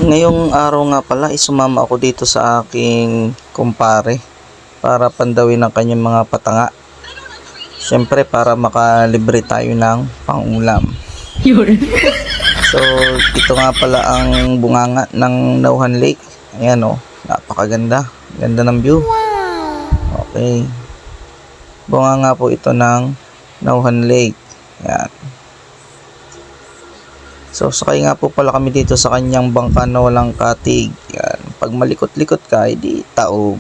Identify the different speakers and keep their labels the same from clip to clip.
Speaker 1: Ngayong araw nga pala sumama ako dito sa aking kumpare para pandawin ang kanyang mga patanga. Siyempre para makalibre tayo ng pangulam. So ito nga pala ang bunganga ng Nauhan Lake. Ayan o, napakaganda. Ganda ng view. Okay. Bunganga po ito ng Nauhan Lake. Ayan. So sakay nga po pala kami dito sa kanyang bangka na walang katig. Yan. Pag malikot-likot ka, edi taob.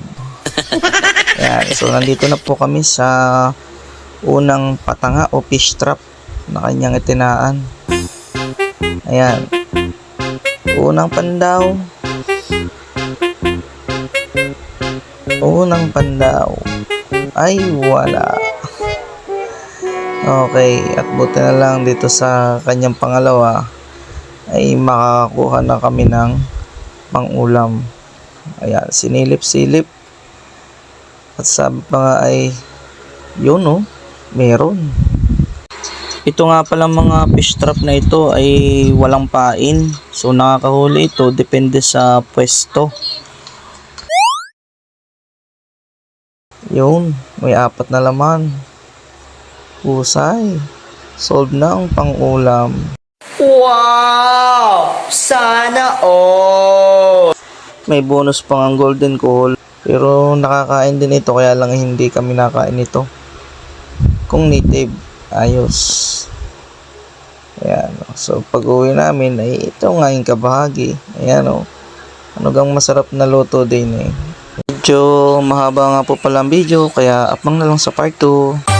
Speaker 1: Yan. So nandito na po kami sa unang patanga o fish trap na kanyang itinaan. Ayan. Unang pandaw. Unang pandaw. Ay wala. Okay. At buti na lang dito sa kanyang pangalawa ay makakakuha na kami ng pangulam. Ayan, sinilip-silip. At sabi pa nga ay, yun o, meron. Ito nga pala mga fish trap na ito ay walang pain. So nakakahuli ito, depende sa pwesto. Yun, may 4 na laman. Husay. Solve na ang pangulam.
Speaker 2: Wow! Sana all!
Speaker 1: May bonus pang ang golden coal. Pero nakakain din ito kaya lang hindi kami nakain ito. Kung native, ayos. Ayan. So pag uwi namin ay ito nga yung kabahagi. Ayan o. Ano gang masarap na luto din eh. Medyo mahaba nga po pala ang video kaya apang na lang sa part 2.